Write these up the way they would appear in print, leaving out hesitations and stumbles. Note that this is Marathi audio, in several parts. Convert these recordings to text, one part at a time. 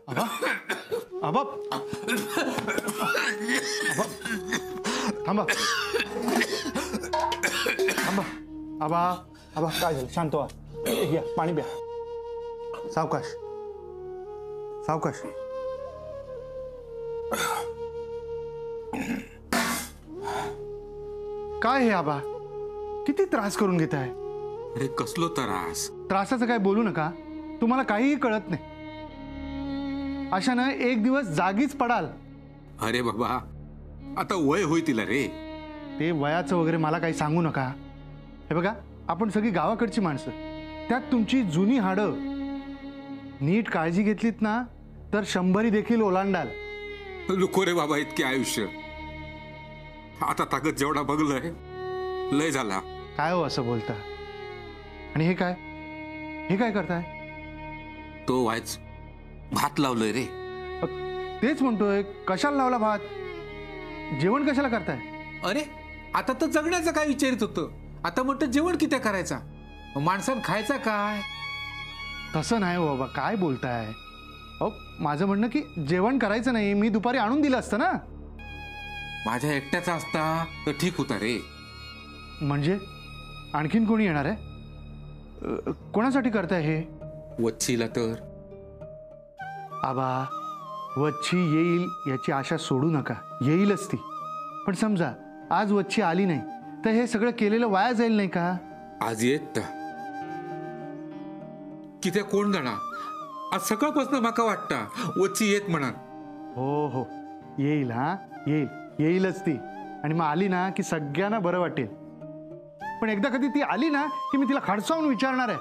आबा आबा आबा थांबा थांबा आबा आबा काय झालं शांत व्हा घ्या पाणी प्या सावकाश सावकाश काय हे आबा किती त्रास करून घेत आहे अरे कसलो त्रास त्रासाचं काय बोलू नका तुम्हाला काहीही कळत नाही अशानं एक दिवस जागीच पडाल अरे बाबा आता वय होई तिला रे ते वयाचं वगैरे मला काही सांगू नका हे बघा आपण सगळी गावाकडची माणसं त्यात तुमची जुनी हाडं नीट काळजी घेतलीत ना तर 100 देखील ओलांडाल नको रे बाबा इतके आयुष्य आता ताकद जेवढा बघलंय लय झाला काय हो असं बोलता आणि हे काय करताय तो व्हायच भात लावलोय रे तेच म्हणतोय कशाला लावला भात जेवण कशाला करताय अरे आता तर जगण्याचं काय विचारित होतं आता म्हणतं जेवण किती करायचा माणसानं खायचा काय तसं नाही हो बाबा काय बोलताय अहो माझं म्हणणं की जेवण करायचं नाही मी दुपारी आणून दिलं असतं ना माझ्या एकट्याचा असता तर ठीक होता रे म्हणजे आणखीन कोणी येणार आहे कोणासाठी करताय हे वच्छीला तर आबा वच्छी येईल याची आशा सोडू नका येईलच ती पण समजा आज वच्छी आली नाही तर हे सगळं केलेलं वाया जाईल नाही का आज येत किती कोण जाणार आज सकाळपासून माका वाटता वच्छी येत म्हणा हो हो येईल हा येईलच ती आणि मग आली ना की सगळ्यांना बरं वाटेल पण एकदा कधी ती आली ना की मी तिला खडसावून विचारणार आहे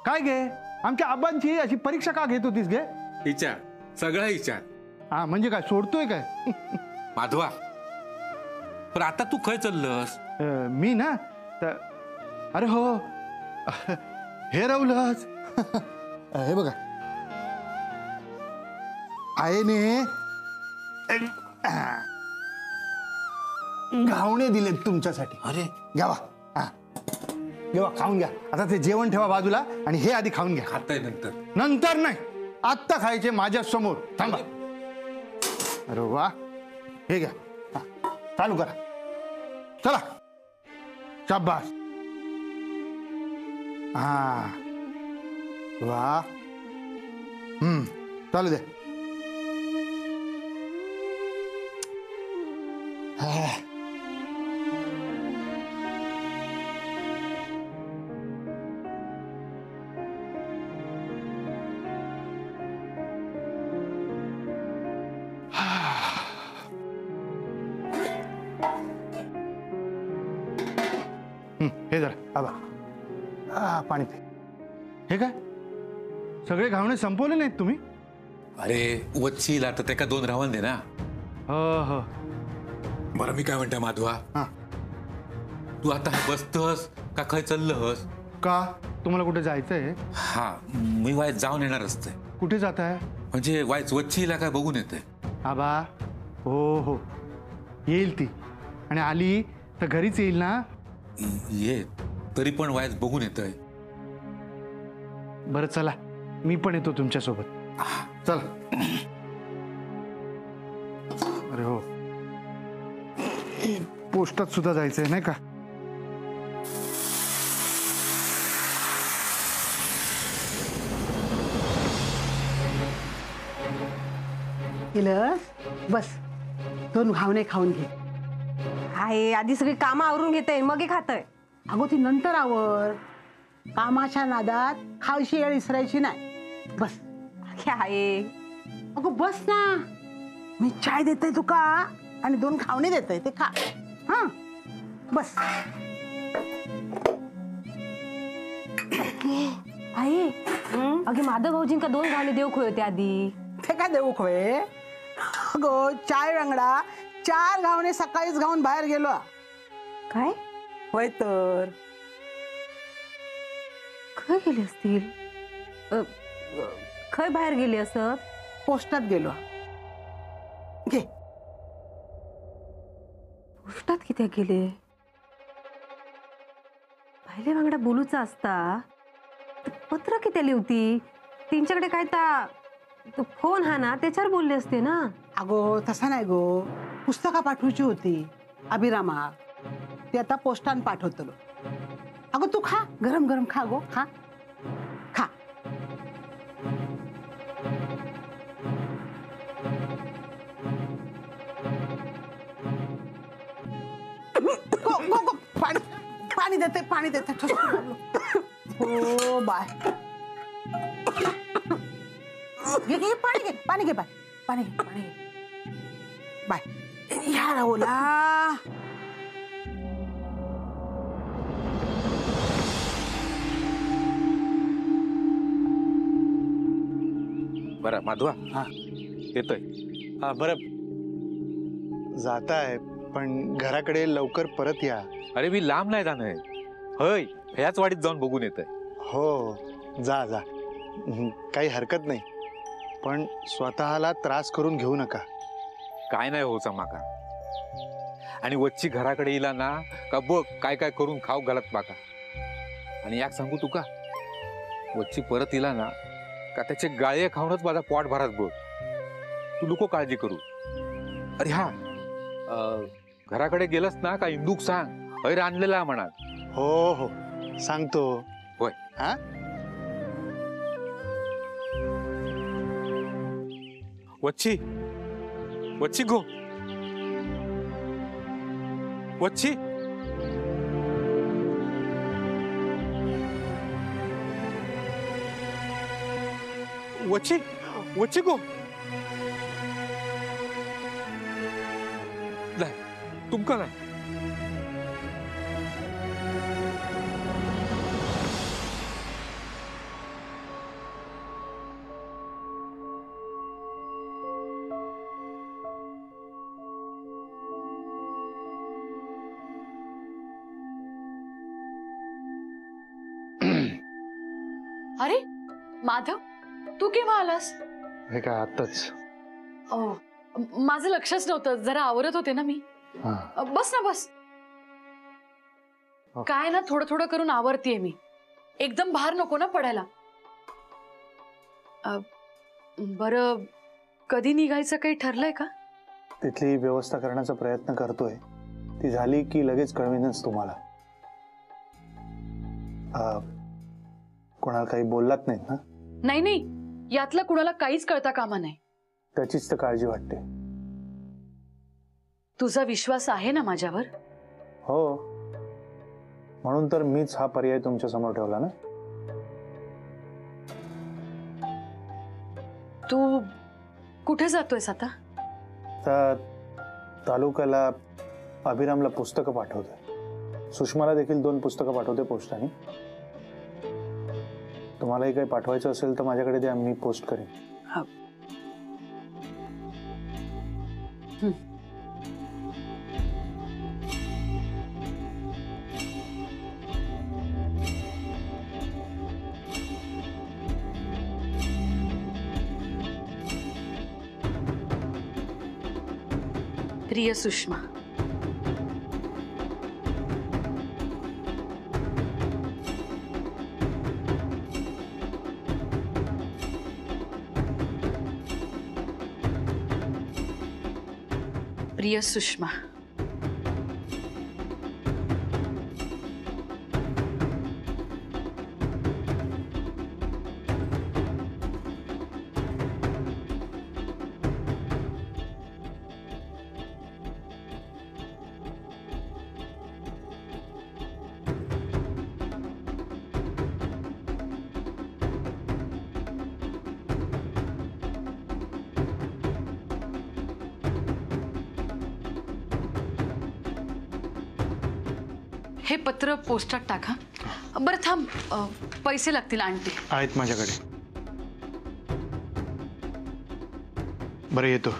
काय गे आमच्या आबांची अशी परीक्षा का घेत होतीस गे विचार सगळा विचार हा म्हणजे काय सोडतोय काय माधवा पण आता तू खय चाललंस मी ना तर अरे हो हे राहुलच हे बघा आईने घावणे दिलेत तुमच्यासाठी अरे घ्यावा हा घेवा खाऊन घ्या आता ते जेवण ठेवा बाजूला आणि हे आधी खाऊन घ्या खाताय नंतर नंतर नाही आत्ता खायचे माझ्या समोर थांबा अरे वा हे घ्या हा, चालू करा चला शाबास हा वा चालू दे हे जरा आबा पाणी पे हे काय सगळे घावणे संपवले नाहीत तुम्ही अरे वच्छीला तर ते का 2 रावण दे ना हो हो बरं मी काय म्हणते माधवा हा तू आता बसतस का खय चाललंस का तुम्हाला कुठे जायचंय हा मी वायच जाऊन येणार असते कुठे जात आहे म्हणजे वायच वच्छीला काय बघून येते आबा हो हो येईल ती आणि आली तर घरीच येईल ना ये तरी पण वायच बघून येतय बरं चला मी पण येतो तुमच्यासोबत चला अरे हो पोस्टात सुद्धा जायचंय नाही का बस 2 घावणे खाऊन घे आहे आधी सगळी कामं आवरून घेते मग खातय अगो ती नंतर आवर कामाच्या नादात खायची वेळ विसरायची नाही बस आहे अगो बस ना मी चाय देते तुका आणि 2 खावणे देते ते खा हा बस आहे अगे माधव भाऊजींका 2 घावणे देऊ खोय होते आधी ते काय देऊ खोय अगो चाय वांगडा 4 घावणे सकाळीच घाऊन बाहेर गेलो काय होय तर खय गेले असतील खय बाहेर गेले असत पोस्टात गेलो घे पोस्टात किती गेले भाईले वांगडा बोलूचा असता तर पत्र किती लिवती त्यांच्याकडे काय तो फोन हा ना त्याच्यावर बोलले असते ना. अगो तसा नाही गो, पुस्तका पाठवायची होती अभिरामा, ती आता पोस्टान पाठवतलो. अगो तू खा, गरम गरम खा गो, खा खा. गो गो गो, पाणी पाणी देते हो बाय. घे पाणी घे बाय. या राहुला. बरं माधवा, हा येतोय. हा बरं, जाताय पण घराकडे लवकर परत या. अरे मी लांब नाही जाणं, होय ह्याच वाडीत जाऊन बघून येतोय. हो जा जा, काही हरकत नाही, पण स्वतःला त्रास करून घेऊ नका. काय नाही हो माका. आणि वच्ची घराकडे येला ना का बघ काय काय करून खाऊ घालत माका. आणि याक सांगू तुका, वच्ची परत येला ना का त्याचे गाळे खाऊनच माझा पोट भरात बघ. तू नको काळजी करू. अरे हा, घराकडे गेलस ना का इंदूक सांग, हैर आणलेला म्हणा. हो हो सांगतो. होय. हा वच्ची वच्ची गो, वच्ची वच्ची वच्ची गो. नाही तुमका नाही. अरे माधव, तू केव्हा आलास? हे काय आत्ताच. माझं लक्षच नव्हतं, जरा आवरत होते ना मी. हा बस ना बस. काय ना थोडं थोडं करून आवरतीये मी, एकदम भार नको ना पडायला. बरं, कधी निघायचं काही ठरलंय का? तिथली व्यवस्था करण्याचा प्रयत्न करतोय, ती झाली की लगेच कळवीनच तुम्हाला. कोणाला काही बोललात नाहीत ना? नाही नाही, यातलं कुणाला काहीच कळता कामा नाही. त्याचीच तर काळजी वाटते. तुझा विश्वास आहे ना माझ्यावर? हो, म्हणून तर मीच हा पर्याय तुमच्या समोर ठेवला ना. तू कुठे जातोयस आता? तर तालुक्याला अभिरामला पुस्तकं पाठवते, सुषमाला देखील 2 पुस्तकं पाठवते पोस्टाने. तुम्हालाही काही पाठवायचं असेल तर माझ्याकडे द्या, मी पोस्ट करेन. प्रिय सुषमा, प्रिय सुषमा, हे पत्र पोस्टात टाका. बरं थांब, पैसे लागतील, आणते. आहेत माझ्याकडे. बरं येतो.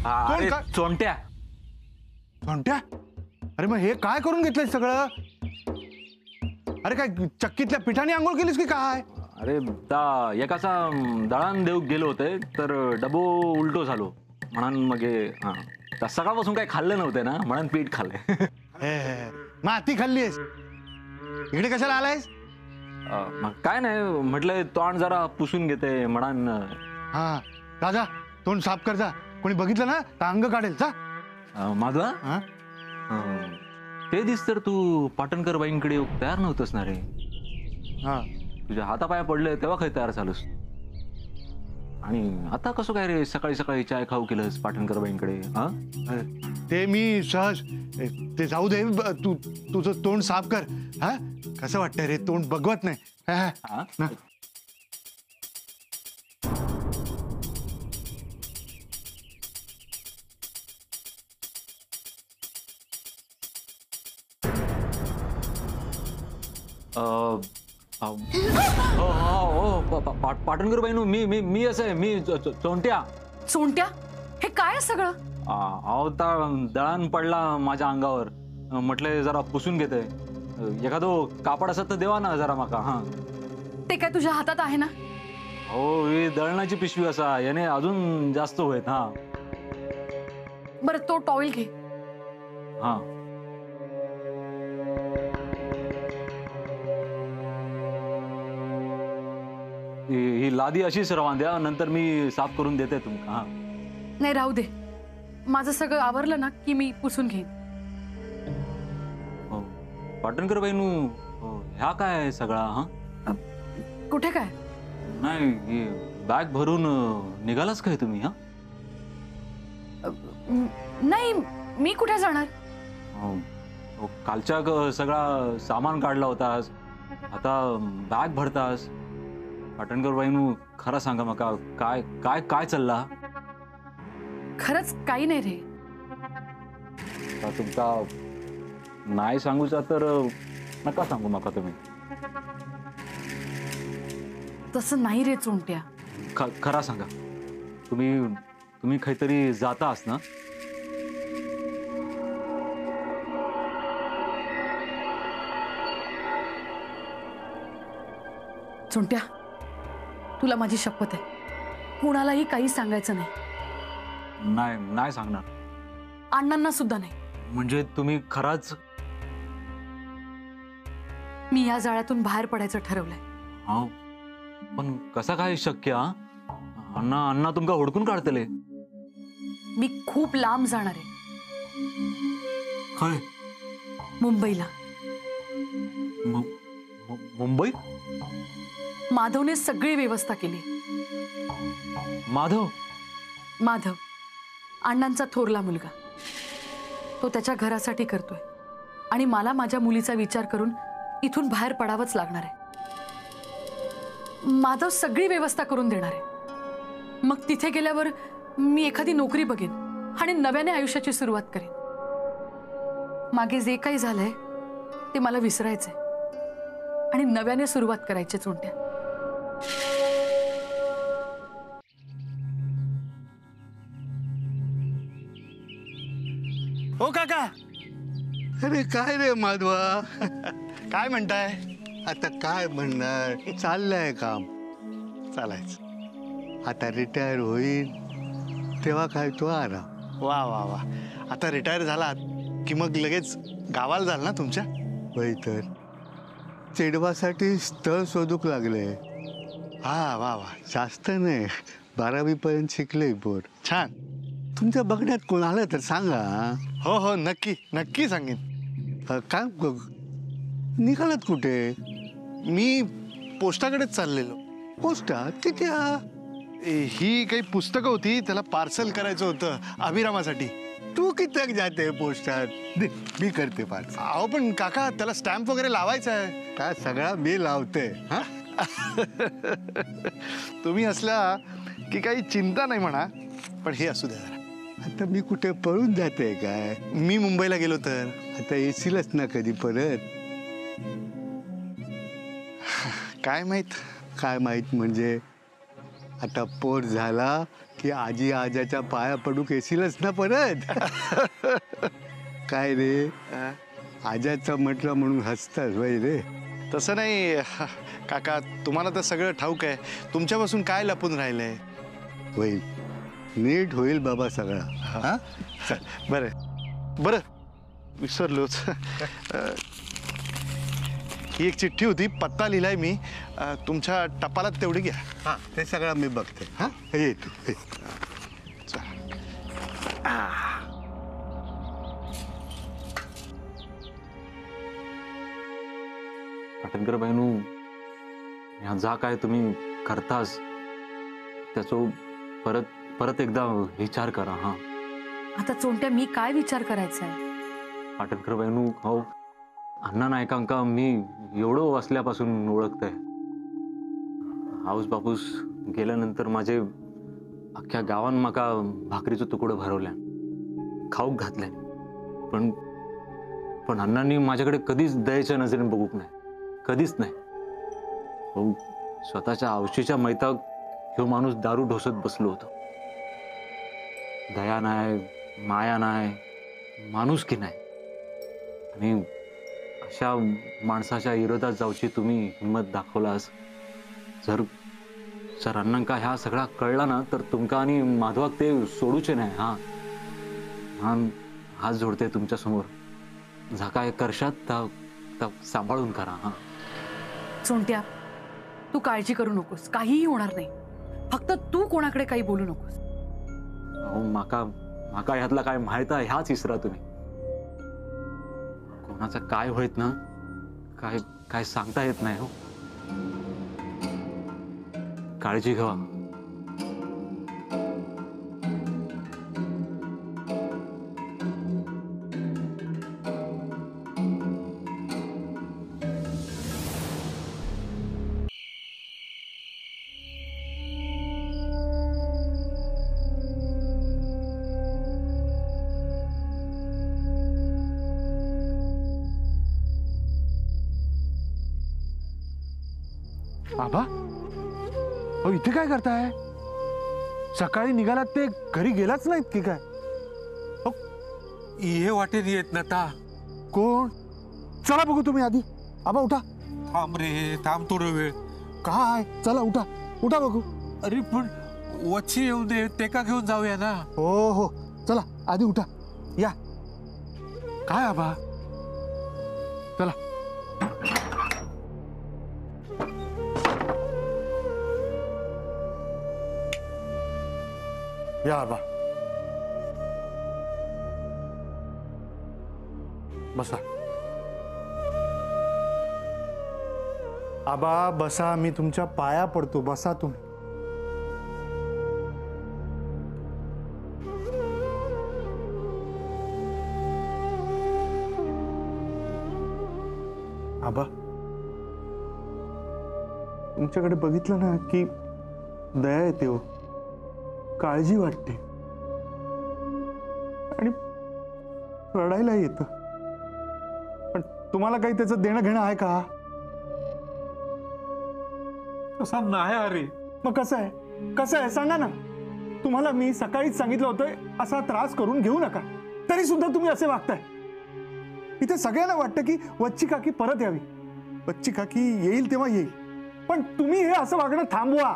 अरे का? चोंट्या, घंट्या, अरे मग हे काय करून घेतलंय सगळं? अरे काय चक्कीतल्या पिठाने आंघोळ केलीस की काय? अरे ता एकाचा दळण देऊ गेलो होते तर डबो उलटो झालो म्हणून मग हां सकाळपासून काही खाल्लं नव्हते ना म्हणून पीठ खाल्ले. माती खाल्लीस इकडे कशाला आलायस? मग काय नाही म्हटलं तोंड जरा पुसून घेते म्हणून. हा राजा तोंड साफ कर जा, कोणी बघितलं ना तर अंग काढेल जा. माधवा हा ते दिस तर तू पाटणकर बाईंकडे तयार नव्हतंस ना रे. हा तुझ्या हातापाया पडले तेव्हा काही तयार झालोस आणि आता कसं काय रे सकाळी सकाळी चाय खाऊ केलंस पाटणकर बाईंकडे? हा ते मी सहज ते जाऊ दे, तू तुझं तोंड साफ कर. हा कसं वाटतंय रे, तोंड बघवत नाही. हा? ना. पाटणकर बाईनू मी मी मी असं आहे मी चोंट्या. सोंट्या, हे काय आहे सगळं? अहो दळण पडला माझ्या अंगावर, म्हटलं जरा पुसून घेते. एखादो कापड असत तर देवा ना जरा माका. हा ते काय तुझ्या हातात आहे ना? हो ही दळणाची पिशवी असा याने अजून जास्त होत. हा बरं तो टॉवेल घे. हा ही लादी अशीच रवा द्या, नंतर मी साफ करून देते तुमका. हा नाही राहू दे, माझं सगळं आवरलं ना की मी पुसून घेईन. हो. पाटणकर बाईनू ह्या काय सगळा? हा कुठे काय? नाही बॅग भरून निघालाच काय तुम्ही? हा नाही, मी कुठे जाणार? कालच्या सगळा सामान काढला होतास, आता बॅग भरतास. पाटणकर बाईनू खरं सांगा मका काय काय काय चालला? खरंच काही नाही रे. तुमचा नाही सांगूचा तर नका सांगू मका तुम्ही. तसं नाही रे चोंट्या. खरा सांगा, तुम्ही तुम्ही काहीतरी जातास ना? चोंट्या, तुला माझी शपथ आहे, कुणालाही काही सांगायचं नाही. नाही नाही सांगणार. अण्णांना सुद्धा नाही. म्हणजे तुम्ही खराच? मी या जाळ्यातून बाहेर पडायचं ठरवलंय. हा पण कसा काय शक्य? अण्णा अण्णा तुमका हुडकून काढतले. मी खूप लांब जाणार आहे, काय? मुंबईला. मुंबई? माधवने सगळी व्यवस्था केली. माधव? माधव अण्णांचा थोरला मुलगा. तो त्याच्या घरासाठी करतोय आणि मला माझ्या मुलीचा विचार करून इथून बाहेर पडावंच लागणार आहे. माधव सगळी व्यवस्था करून देणार आहे. मग तिथे गेल्यावर मी एखादी नोकरी बघेन आणि नव्याने आयुष्याची सुरुवात करेन. मागे जे काही झालंय ते मला विसरायचंय आणि नव्याने सुरुवात करायची. चोंट्या, हो काका. अरे काय रे माधवा, काय म्हणताय? आता काय म्हणणार, चाललंय काम. चालायचं. आता रिटायर होईल तेव्हा काय तो आराम. वा वा वा. आता रिटायर झालात की मग लगेच गावाला जाल ना तुमच्या? होय तर चेडवासाठी स्थळ शोधूक लागले. हा वा वा. जास्त नाही, 12वी पर्यंत शिकले पोर. छान. तुमच्या बघण्यात कोण आलं तर सांगा. हो हो नक्की नक्की सांगेन. काय निघालात कुठे? मी पोस्टाकडेच चाललेलो. पोस्टात किती? ही काही पुस्तकं होती, त्याला पार्सल करायचं होतं अभिरामासाठी. तू किती जाते पोस्टात? दे, मी करते पार्सल. अहो पण काका त्याला स्टॅम्प वगैरे लावायचा आहे. काय सगळा मी लावते. हा तुम्ही असला की काही चिंता नाही म्हणा, पण हे असू द्या जरा. आता मी कुठे पळून जाते काय? मी मुंबईला गेलो तर आता येशीलच ना कधी परत? काय माहित. काय माहित म्हणजे आता पोर झाला की आजी आजाच्या पाया पडूक येशीलच ना परत? काय रे, आजाचं म्हटलं म्हणून हसतास वय रे. तसं नाही काका, तुम्हाला तर सगळं ठाऊक आहे. तुमच्यापासून काय लपून राहिलंय? होईल, नीट होईल बाबा सगळा. हा बरं बरं, विसरलोच. ही एक चिठ्ठी होती, पत्ता लिहिलाय मी. तुमच्या टपालात तेवढी घ्या. हा, ते सगळं मी बघते. हा, ये तू ये. पाटणकर बहिणू, ह्या जा काय तुम्ही करतास त्याचो परत परत एकदा विचार करा. हा आता चोंट्या, मी काय विचार करायचा आहे? पाटणकर बहिणू, हो अण्णा नायकांका मी एवढं वाचल्यापासून ओळखतंय. हाऊस बापूस गेल्यानंतर माझे अख्ख्या गावान माका भाकरीचं तुकडं भरवल्या, खाऊक घातल्या. पण पण अण्णांनी माझ्याकडे कधीच दयेच्या नजरेने बघूक नाही, कधीच नाही. हो, स्वतःच्या आवशीच्या मैताक ह्यो माणूस दारू ढोसत बसलो होतो. दया नाही, माया नाही, माणुसकी नाही. आणि अशा माणसाच्या विरोधात जाऊची तुम्ही हिंमत दाखवलास. जर जर अण्णांका ह्या सगळा कळला ना, तर तुमका आणि माधवाक ते सोडूचे नाही. हा हा, हात जोडते तुमच्या समोर. जा काय करशात सांभाळून करा. हा चोंट्या, तू काळजी करू नकोस, काहीही होणार नाही. फक्त तू कोणाकडे काही बोलू नकोस. अहो, माका माका ह्यातला काय माहित आहे ह्याच इसरा तुम्ही. कोणाचं काय होईत ना, काय काय सांगता येत नाही. हो, काळजी घ्या. बाबा, अहो इथे काय करताय? सकाळी निघालात ते घरी गेलाच नाहीत की काय? हे वाटेन येत ना ता. कोण? चला बघू तुम्ही आधी. आबा उठा. थांब रे, थांब थोडं वेळ. काय? चला उठा, उठा बघू. अरे पण वच्ची येऊ दे, ते का घेऊन जाऊया ना. हो हो, चला आधी उठा, या. काय आबा? चला. या आबा, बसा. आबा बसा, मी तुमच्या पाया पडतो. बसा तुम्ही. आबा, तुमच्याकडे बघितलं ना की दया येते हो, काळजी वाटते आणि रडायला येतं. पण तुम्हाला काही त्याचं देणं घेणं आहे का? तसा नाही अरे. मग कसं आहे? कसं आहे सांगा ना. तुम्हाला मी सकाळीच सांगितलं होतं असा त्रास करून घेऊ नका, तरी सुद्धा तुम्ही असे वागताय. इथे सगळ्यांना वाटतं की वच्ची काकी परत यावी, वच्ची काकी येईल तेव्हा येईल. पण तुम्ही हे असं वागणं थांबवा.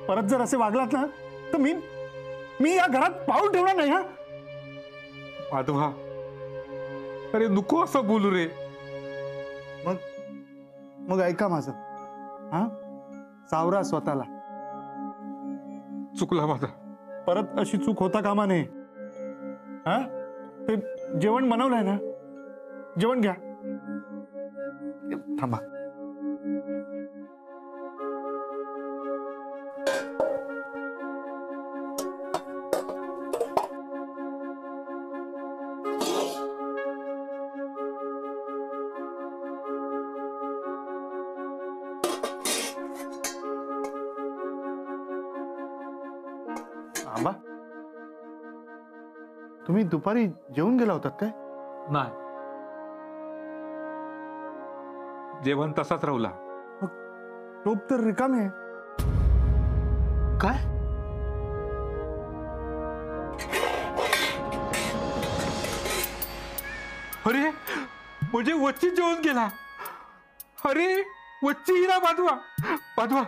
परत जर असे वागलात ना, तर मी या घरात पाऊल ठेवणार नाही. हा माधवा, अरे नको असं बोलू रे. मग ऐका माझं. हा, सावरा स्वतःला. चुकला माझा. परत अशी चूक होता कामा नये. हा, ते जेवण बनवलंय ना, जेवण घ्या. थांबा. आंबा, तुम्ही दुपारी जेवून गेला होतात काय? नाही, जेवण तसाच राहुला. टोप तर रिकामी आहे. काय? अरे म्हणजे वच्ची जेवून गेला. अरे वच्ची ही ना बाजवा बाजवा,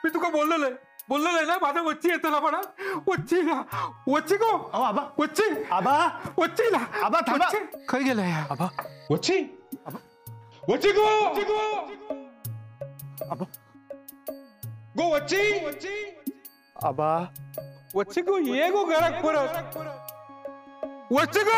मी तुका बोललेलं ना माझा वच्ची येतला म्हणा. वच्चीला वच्ची गो आबा वच्ची आबा वच्चीला आबा थांबा. खय गेलाय आबा. वच्ची वच्ची गो आबा गो वच्ची आबा वच्ची गो ये गो घरात परत. वच्ची गो